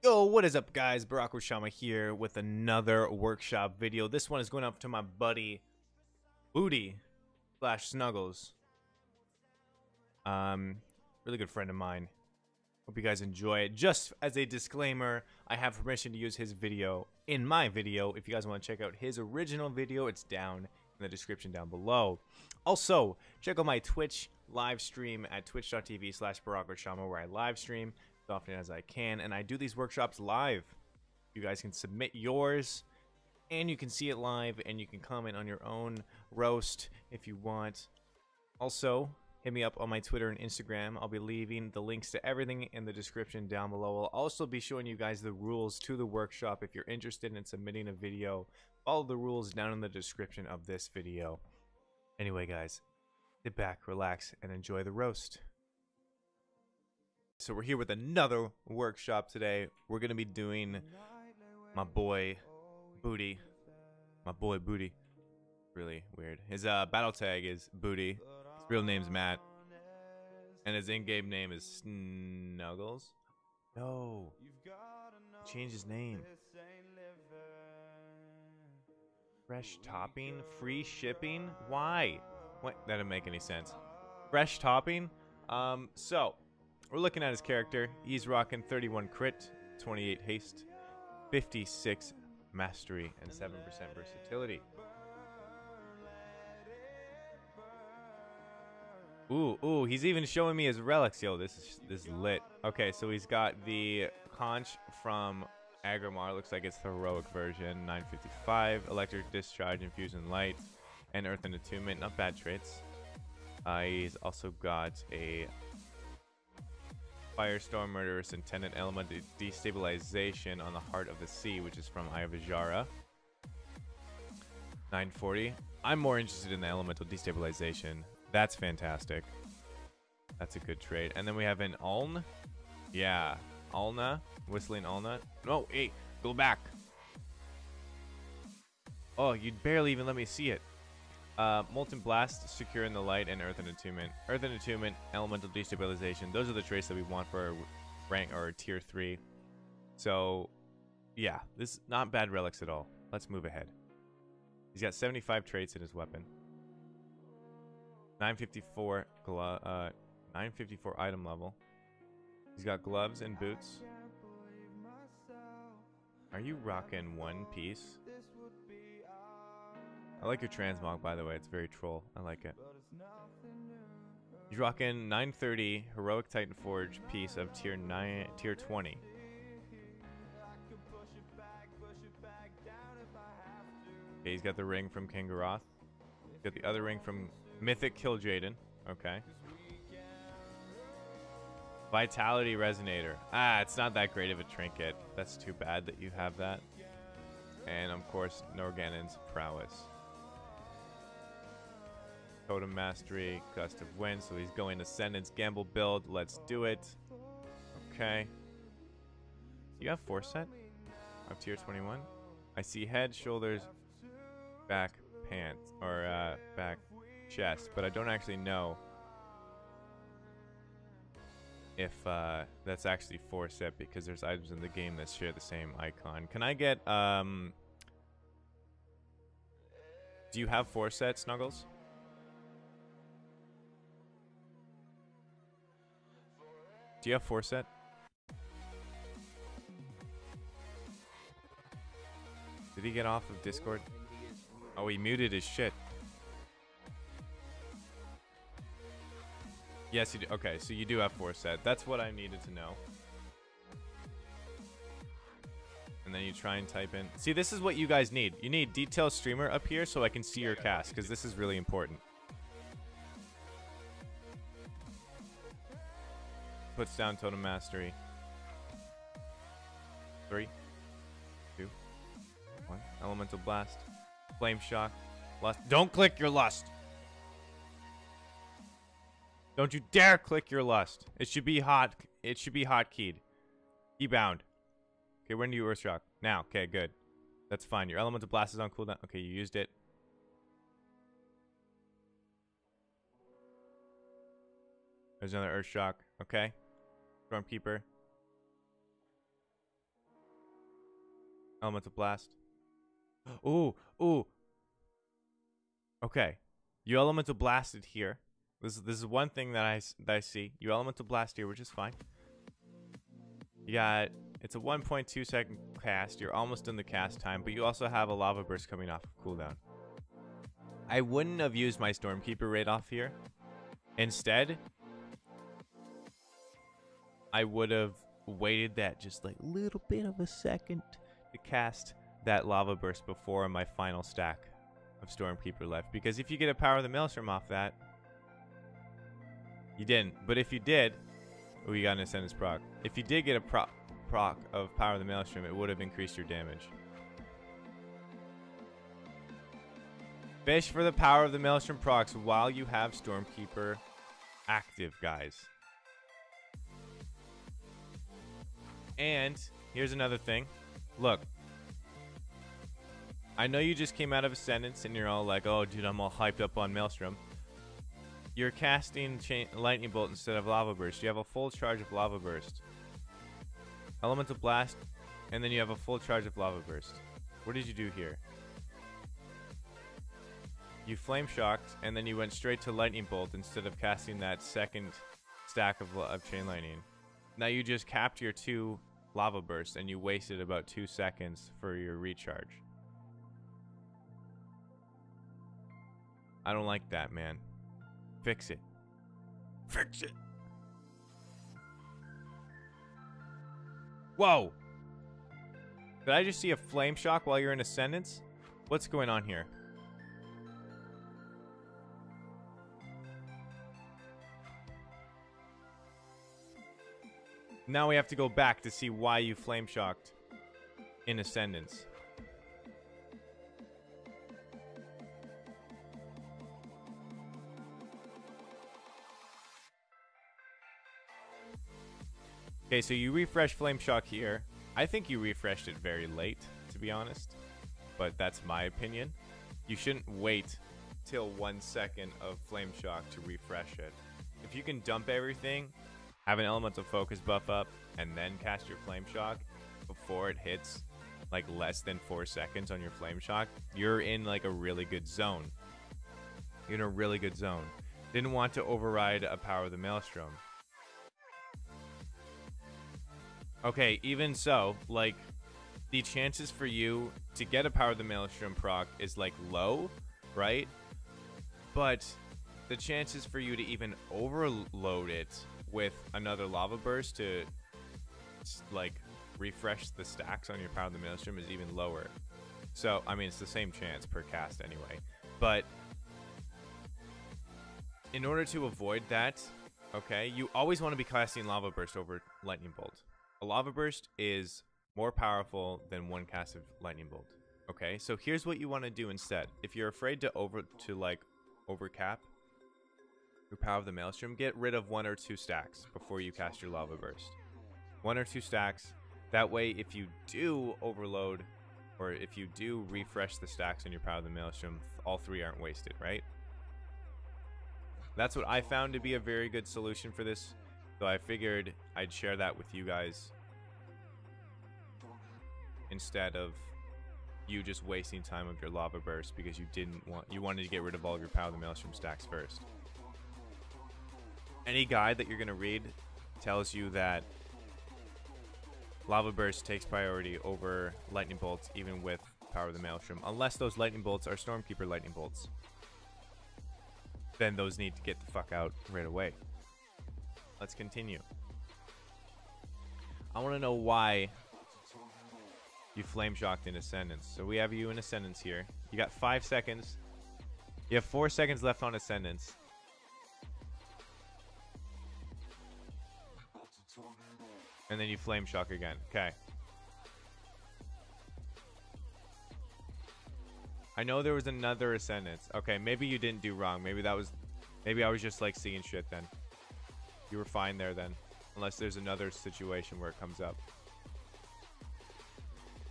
Yo, what is up, guys? Barokoshama here with another workshop video. This one is going up to my buddy Booty / Snuggles. Really good friend of mine. Hope you guys enjoy it. Just as a disclaimer, I have permission to use his video in my video. If you guys want to check out his original video, it's down in the description down below. Also, check out my Twitch live stream at twitch.tv/Barokoshama, where I live stream as often as I can, and I do these workshops live. You guys can submit yours, and you can see it live, and you can comment on your own roast if you want. Also, hit me up on my Twitter and Instagram. I'll be leaving the links to everything in the description down below. I'll also be showing you guys the rules to the workshop. If you're interested in submitting a video, follow the rules down in the description of this video. Anyway, guys, sit back, relax, and enjoy the roast. So we're here with another workshop today. We're going to be doing my boy Booty. My boy Booty. Really weird. His battle tag is Booty. His real name's Matt. And his in-game name is Snuggles. No. Change his name. Fresh topping? Free shipping? Why? What? That didn't make any sense. Fresh topping? So we're looking at his character. He's rocking 31 crit, 28 haste, 56 mastery, and 7% versatility. Ooh, he's even showing me his relics. Yo, this is lit. Okay, so he's got the conch from Agrimar. Looks like it's the heroic version. 955, electric discharge, infusion light, and earth and attunement. Not bad traits. He's also got a Firestorm, Murderous Intendant, Element Destabilization on the Heart of the Sea, which is from Eye of Ajara. 940. I'm more interested in the Elemental Destabilization. That's fantastic. That's a good trade. And then we have an Uln. Yeah. Ulna. Whistling Ulna. No, hey, go back. Oh, you'd barely even let me see it. Molten Blast, Secure in the Light, and Earth and Attunement. Earth and Attunement, Elemental Destabilization. Those are the traits that we want for our rank or tier 3. So, yeah, this is not bad relics at all. Let's move ahead. He's got 75 traits in his weapon. 954 item level. He's got gloves and boots. Are you rocking one piece? I like your transmog, by the way. It's very troll. I like it. He's rocking 930 Heroic Titan Forge piece of tier 20. Okay, he's got the ring from Kangaroth. He's got the other ring from Mythic Killjaden. Okay. Vitality Resonator. Ah, it's not that great of a trinket. That's too bad that you have that. And, of course, Norgannon's Prowess. Totem Mastery, Gust of Wind, so he's going Ascendance Gamble build. Let's do it. Okay. Do you have Forset of tier 21? I see head, shoulders, back, pants, or back, chest, but I don't actually know if that's actually Forset, because there's items in the game that share the same icon. Can I get, do you have Forset, Snuggles? Do you have Forset? Did he get off of Discord? Oh, he muted his shit. Yes, you do. Okay, so you do have Forset. That's what I needed to know. And then you try and type in. See, this is what you guys need. You need Detail Streamer up here so I can see your cast, because this is really important. Puts down Totem Mastery. 3, 2, 1. Elemental Blast. Flame Shock. Lust. Don't click your Lust. Don't you dare click your Lust. It should be hot. It should be hotkeyed. Keybound. Okay, when do you Earth Shock? Now. Okay, good. That's fine. Your Elemental Blast is on cooldown. Okay, you used it. There's another Earth Shock. Okay. Stormkeeper. Elemental Blast. Ooh, ooh. Okay. You Elemental Blasted here. This is one thing that I see. You Elemental Blast here, which is fine. You got... It's a 1.2 second cast. You're almost in the cast time, but you also have a Lava Burst coming off of cooldown. I wouldn't have used my Stormkeeper right off here. Instead, I would have waited that just like little bit of a second to cast that Lava Burst before my final stack of Stormkeeper left. Because if you get a Power of the Maelstrom off that, you didn't. But if you did, oh, you got an Ascendance proc. If you did get a proc of Power of the Maelstrom, it would have increased your damage. Fish for the Power of the Maelstrom procs while you have Stormkeeper active, guys. And here's another thing. Look. I know you just came out of Ascendance and you're all like, oh, dude, I'm all hyped up on Maelstrom. You're casting Lightning Bolt instead of Lava Burst. You have a full charge of Lava Burst. Elemental Blast, and then you have a full charge of Lava Burst. What did you do here? You Flame Shocked, and then you went straight to Lightning Bolt instead of casting that second stack of Chain Lightning. Now you just capped your 2 Lava Bursts, and you wasted about 2 seconds for your recharge. I don't like that, man. Fix it. Fix it. Whoa! Did I just see a Flame Shock while you're in Ascendance? What's going on here? Now we have to go back to see why you Flame Shocked in Ascendance. Okay, so you refresh Flame Shock here. I think you refreshed it very late, to be honest. But that's my opinion. You shouldn't wait till 1 second of Flame Shock to refresh it. If you can dump everything, have an Elemental Focus buff up, and then cast your Flame Shock before it hits like less than 4 seconds on your Flame Shock, you're in like a really good zone. You're in a really good zone. Didn't want to override a Power of the Maelstrom. Okay, even so, like, the chances for you to get a Power of the Maelstrom proc is, like, low, right? But the chances for you to even overload it with another Lava Burst to, like, refresh the stacks on your Power of the Maelstrom is even lower. So, I mean, it's the same chance per cast anyway. But in order to avoid that, okay, you always want to be casting Lava Burst over Lightning Bolt. A Lava Burst is more powerful than one cast of Lightning Bolt. Okay, so here's what you want to do instead. If you're afraid to overcap your Power of the Maelstrom, get rid of 1 or 2 stacks before you cast your Lava Burst. 1 or 2 stacks. That way, if you do overload, or if you do refresh the stacks in your Power of the Maelstrom, all 3 aren't wasted, right? That's what I found to be a very good solution for this. So I figured I'd share that with you guys instead of you just wasting time of your Lava Burst because you wanted to get rid of all of your Power of the Maelstrom stacks first. Any guide that you're going to read tells you that Lava Burst takes priority over Lightning Bolts even with Power of the Maelstrom, unless those Lightning Bolts are Stormkeeper Lightning Bolts. Then those need to get the fuck out right away. Let's continue. I want to know why you Flame Shocked in Ascendance. So we have you in Ascendance here. You got 5 seconds. You have 4 seconds left on Ascendance. And then you Flame Shock again. Okay. I know there was another Ascendance. Okay, maybe you didn't do wrong. Maybe I was just like seeing shit then. You were fine there then. Unless there's another situation where it comes up.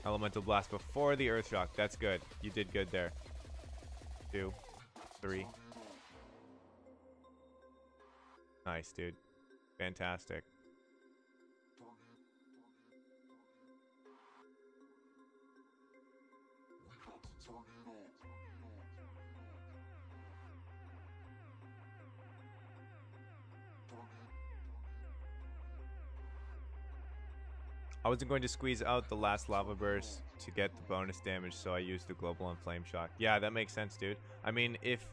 Elemental Blast before the Earth Shock. That's good. You did good there. 2, 3. Nice, dude. Fantastic. I wasn't going to squeeze out the last lava burst to get the bonus damage, so I used the global on flame shock. Yeah, that makes sense, dude. I mean, if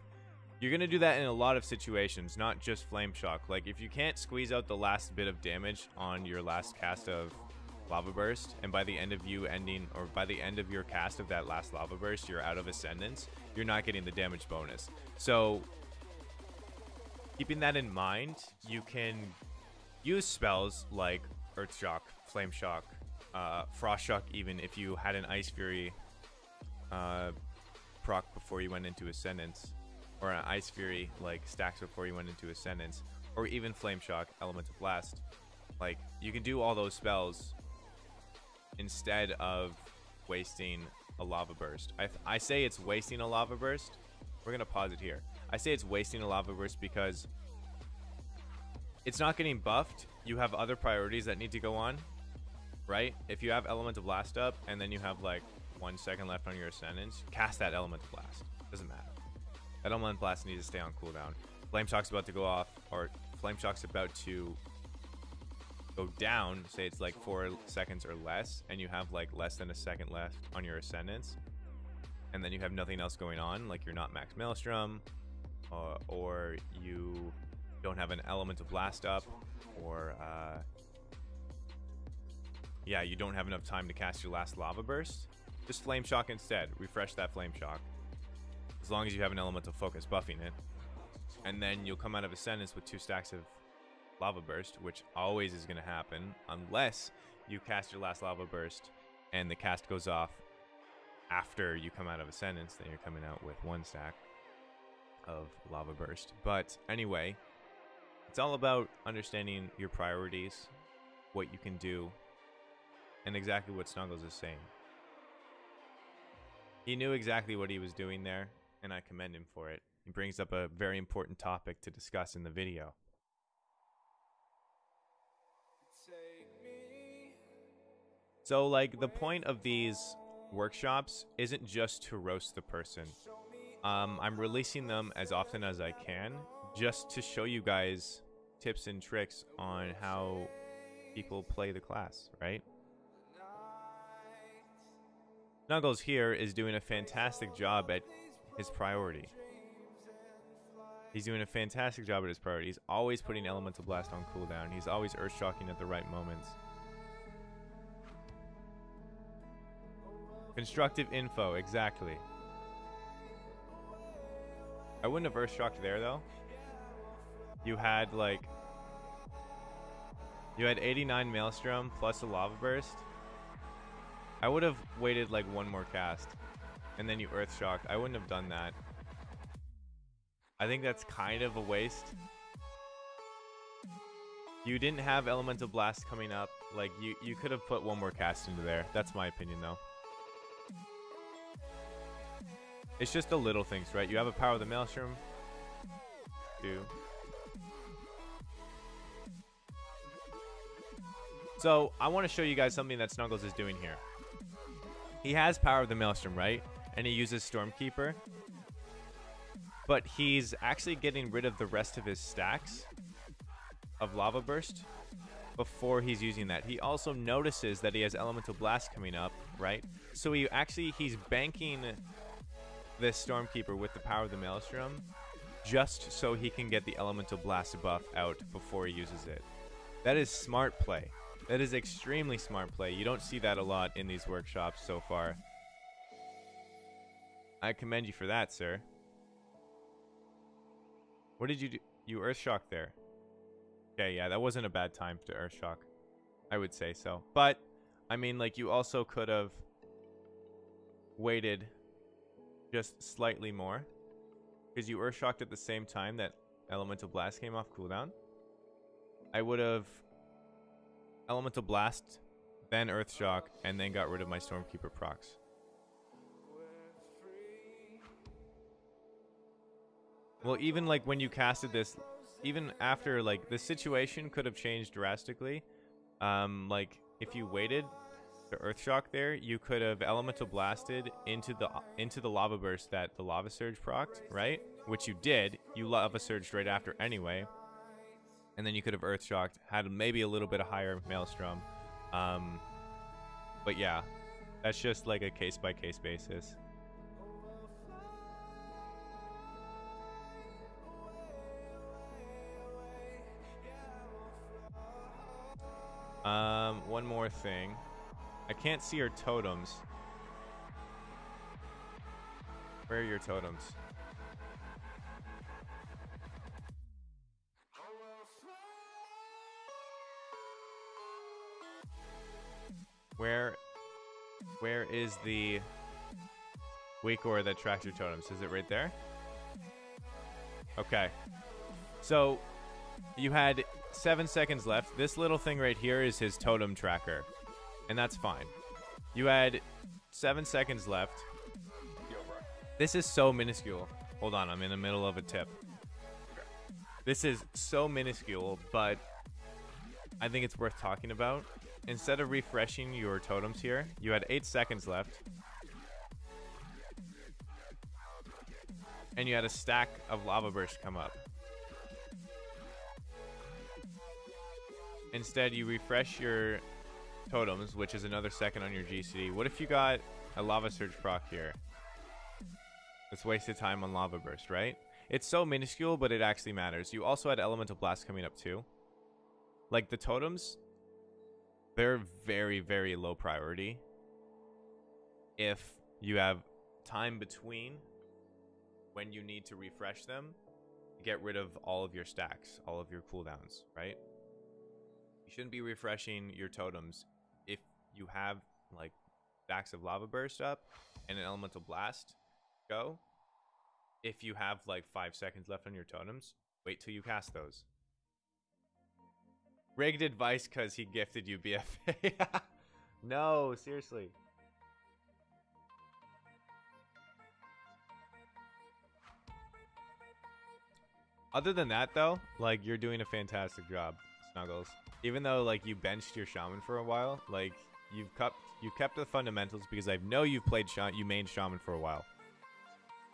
you're gonna do that in a lot of situations, not just flame shock. Like, if you can't squeeze out the last bit of damage on your last cast of lava burst, and by the end of you ending, or by the end of your cast of that last lava burst, you're out of ascendance, you're not getting the damage bonus. So, keeping that in mind, you can use spells like Earth Shock, Flame Shock, Frost Shock, even if you had an Ice Fury proc before you went into Ascendance, or an Ice Fury like stacks before you went into Ascendance, or even Flame Shock, Elemental Blast. Like, you can do all those spells instead of wasting a Lava Burst. I say it's wasting a Lava Burst. We're gonna pause it here. I say it's wasting a Lava Burst because it's not getting buffed. You have other priorities that need to go on, right? If you have Elemental Blast up and then you have like 1 second left on your Ascendance, cast that Elemental Blast. Doesn't matter. That Elemental Blast needs to stay on cooldown. Flame Shock's about to go off, or Flame Shock's about to go down. Say it's like 4 seconds or less, and you have like less than a second left on your Ascendance, and then you have nothing else going on, like you're not Max Maelstrom, or you don't have an Elemental Blast up, or yeah, you don't have enough time to cast your last Lava Burst. Just Flame Shock instead. Refresh that Flame Shock, as long as you have an Elemental Focus buffing it, and then you'll come out of Ascendance with 2 stacks of Lava Burst, which always is going to happen unless you cast your last Lava Burst and the cast goes off after you come out of Ascendance. Then you're coming out with 1 stack of Lava Burst. But anyway, it's all about understanding your priorities, what you can do, and exactly what Snuggles is saying. He knew exactly what he was doing there, and I commend him for it. He brings up a very important topic to discuss in the video. So, like, the point of these workshops isn't just to roast the person. I'm releasing them as often as I can, just to show you guys tips and tricks on how people play the class, right? Snuggles here is doing a fantastic job at his priority. He's doing a fantastic job at his priority. He's always putting Elemental Blast on cooldown. He's always Earth Shocking at the right moments. Constructive info, exactly. I wouldn't have Earth Shocked there, though. You had, like... You had 89 Maelstrom plus a Lava Burst. I would have waited, like, 1 more cast. And then you Earth Shocked. I wouldn't have done that. I think that's kind of a waste. You didn't have Elemental Blast coming up. Like, you could have put 1 more cast into there. That's my opinion, though. It's just the little things, right? You have a Power of the Maelstrom. 2. So, I want to show you guys something that Snuggles is doing here. He has Power of the Maelstrom, right? And he uses Stormkeeper. But he's actually getting rid of the rest of his stacks of Lava Burst before he's using that. He also notices that he has Elemental Blast coming up, right? So he's banking this Stormkeeper with the Power of the Maelstrom just so he can get the Elemental Blast buff out before he uses it. That is smart play. That is extremely smart play. You don't see that a lot in these workshops so far. I commend you for that, sir. What did you do? You Earth Shock there. Okay, yeah, that wasn't a bad time to Earth Shock. I would say so. But, I mean, like, you also could have waited just slightly more, because you Earth Shocked at the same time that Elemental Blast came off cooldown. I would have Elemental Blast, then Earth Shock, and then got rid of my Stormkeeper procs. Well, even like when you casted this, even after, like, the situation could have changed drastically. Like, if you waited the Earth Shock there, you could have Elemental Blasted into the Lava Burst that the Lava Surge procced, right? Which you did. You Lava Surged right after anyway. And then you could have Earth Shocked, had maybe a little bit of higher Maelstrom. But yeah, that's just like a case-by-case basis. One more thing. I can't see your totems. Where are your totems? Where is the weak aura that tracks your totems? Is it right there? Okay. So you had 7 seconds left. This little thing right here is his totem tracker, and that's fine. You had 7 seconds left. This is so minuscule. Hold on, I'm in the middle of a tip. This is so minuscule, but I think it's worth talking about. Instead of refreshing your totems here, you had 8 seconds left. And you had a stack of Lava Burst come up. Instead, you refresh your totems, which is another second on your GCD. What if you got a Lava Surge proc here? It's wasted time on Lava Burst, right? It's so minuscule, but it actually matters. You also had Elemental Blast coming up too. Like the totems, they're very, very low priority. If you have time between when you need to refresh them, get rid of all of your stacks, all of your cooldowns, right? You shouldn't be refreshing your totems if you have like stacks of Lava Burst up and an Elemental Blast go. If you have like 5 seconds left on your totems, wait till you cast those. Rigged advice because he gifted you BFA. No, seriously. Other than that, though, like, you're doing a fantastic job, Snuggles. Even though, like, you benched your Shaman for a while, like, you kept the fundamentals because I know you've played you mained Shaman for a while.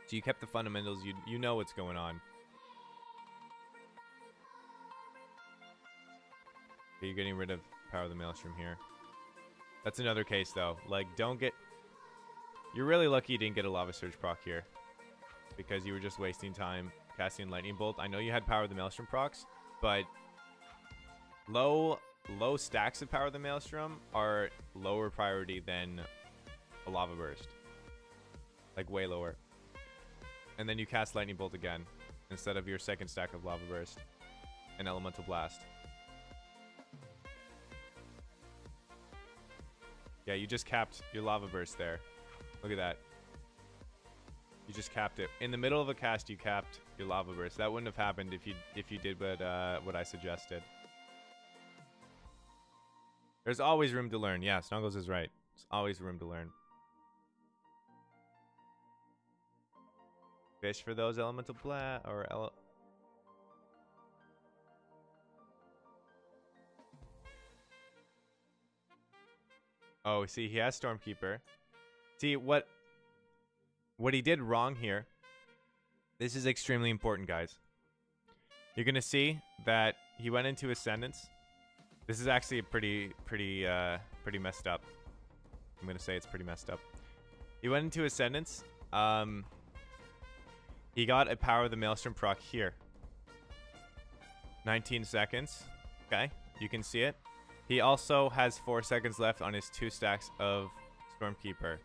So you kept the fundamentals. You know what's going on. Okay, you're getting rid of Power of the Maelstrom here. That's another case, though. Like, don't get... You're really lucky you didn't get a Lava Surge proc here, because you were just wasting time casting Lightning Bolt. I know you had Power of the Maelstrom procs, but low stacks of Power of the Maelstrom are lower priority than a Lava Burst. Like, way lower. And then you cast Lightning Bolt again, instead of your second stack of Lava Burst and Elemental Blast. Yeah, you just capped your Lava Burst there. Look at that. You just capped it. In the middle of a cast, you capped your Lava Burst. That wouldn't have happened if you did what I suggested. There's always room to learn. Yeah, Snuggles is right. There's always room to learn. Fish for those Elemental Blast or Oh, see, he has Stormkeeper. See, what he did wrong here. This is extremely important, guys. You're going to see that he went into Ascendance. This is actually a pretty messed up. I'm going to say it's pretty messed up. He went into Ascendance. He got a Power of the Maelstrom proc here. 19 seconds. Okay, you can see it. He also has 4 seconds left on his 2 stacks of Stormkeeper.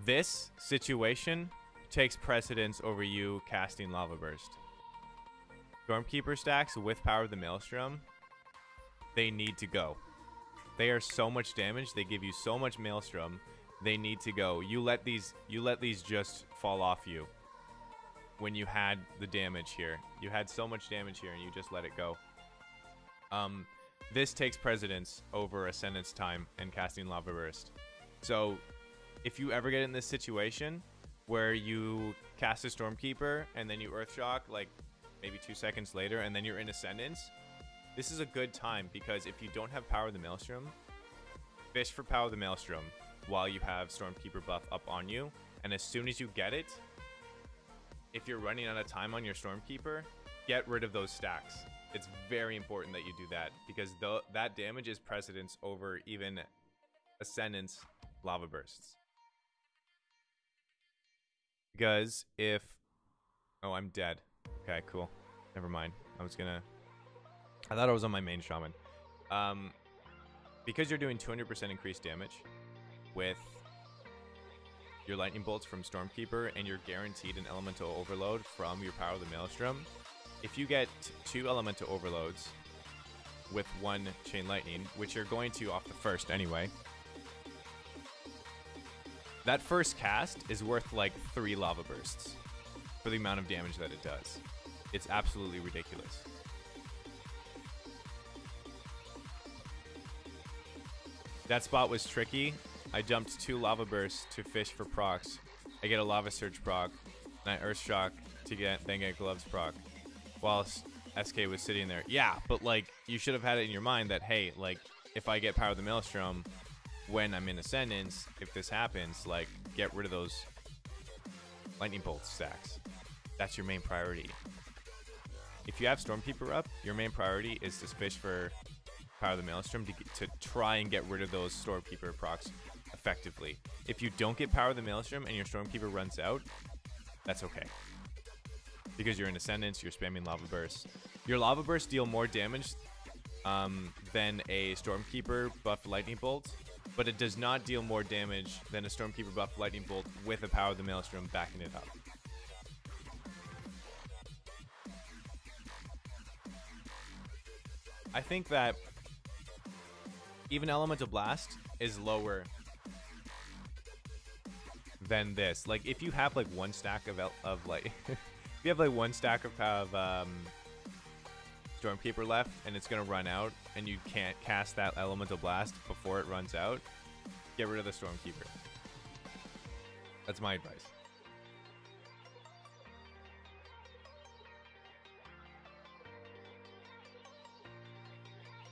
This situation takes precedence over you casting Lava Burst. Stormkeeper stacks with Power of the Maelstrom, they need to go. They are so much damage. They give you so much Maelstrom. They need to go. You let these just fall off you. When you had the damage here, you had so much damage here, and you just let it go. This takes precedence over Ascendance time and casting Lava Burst. So, if you ever get in this situation where you cast a Stormkeeper and then you Earthshock like maybe 2 seconds later, and then you're in Ascendance, this is a good time, because if you don't have Power of the Maelstrom, fish for Power of the Maelstrom while you have Stormkeeper buff up on you. And as soon as you get it, if you're running out of time on your Stormkeeper, get rid of those stacks. It's very important that you do that, because that damage is precedence over even Ascendance Lava Bursts. Because if... Oh, I'm dead. Okay, cool. Never mind. I thought I was on my main Shaman. Because you're doing 200% increased damage with your Lightning Bolts from Stormkeeper, and you're guaranteed an Elemental Overload from your Power of the Maelstrom, if you get 2 Elemental Overloads with 1 Chain Lightning, which you're going to off the first anyway, that first cast is worth like 3 Lava Bursts for the amount of damage that it does. It's absolutely ridiculous. That spot was tricky. I jumped 2 Lava Bursts to fish for procs. I get a Lava Surge proc, and I Earth Shock to then get Gloves proc, whilst SK was sitting there. Yeah, but like, you should have had it in your mind that, hey, like, if I get Power of the Maelstrom when I'm in Ascendance, if this happens, like, get rid of those Lightning Bolt stacks. That's your main priority. If you have Stormkeeper up, your main priority is to fish for Power of the Maelstrom to try and get rid of those Stormkeeper procs effectively. If you don't get Power of the Maelstrom and your Stormkeeper runs out, that's okay, because you're in Ascendance, you're spamming Lava Bursts. Your Lava Bursts deal more damage than a Stormkeeper buff Lightning Bolt, but it does not deal more damage than a Stormkeeper buff Lightning Bolt with a Power of the Maelstrom backing it up. I think that even Elemental Blast is lower than this. Like, if you have like 1 stack of like, if you have like 1 stack of Stormkeeper left and it's gonna run out, and you can't cast that Elemental Blast before it runs out, get rid of the Stormkeeper. That's my advice.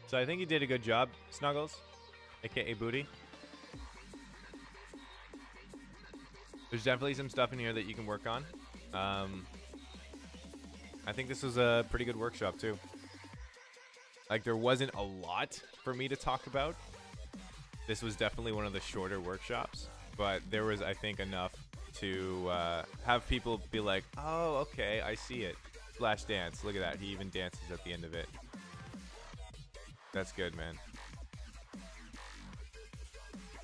So I think you did a good job, Snuggles, aka Booty. There's definitely some stuff in here that you can work on. I think this was a pretty good workshop too. Like, there wasn't a lot for me to talk about. This was definitely one of the shorter workshops, but there was, I think, enough to have people be like, oh, okay, I see it. Flash dance, look at that. He even dances at the end of it. That's good, man.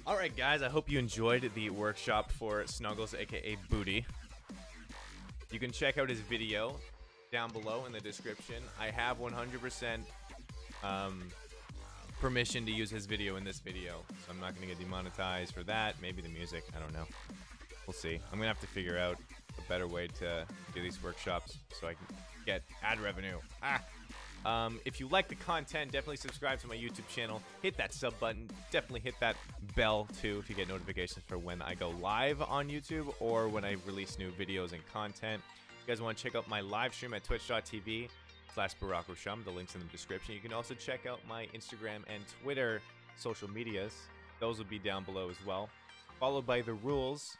Alright, guys, I hope you enjoyed the workshop for Snuggles, aka Booty. You can check out his video down below in the description. I have 100% permission to use his video in this video, so I'm not going to get demonetized for that. Maybe the music, I don't know. We'll see. I'm going to have to figure out a better way to do these workshops so I can get ad revenue. If you like the content, definitely subscribe to my YouTube channel. Hit that sub button. Definitely hit that bell too if you get notifications for when I go live on YouTube or when I release new videos and content. If you guys want to check out my live stream at twitch.tv/Barokoshama, the link's in the description. You can also check out my Instagram and Twitter social medias. Those will be down below as well, followed by the rules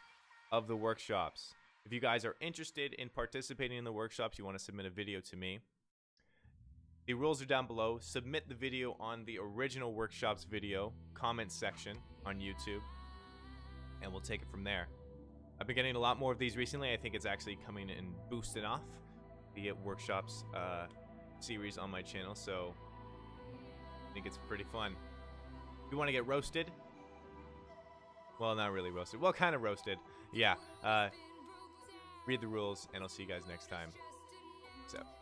of the workshops. If you guys are interested in participating in the workshops, you want to submit a video to me. The rules are down below. Submit the video on the original workshops video comment section on YouTube, and we'll take it from there. I've been getting a lot more of these recently. I think it's actually coming and boosting off the workshops series on my channel, so I think it's pretty fun. If you want to get roasted, well, not really roasted, well, kind of roasted, yeah, read the rules, and I'll see you guys next time. Peace out.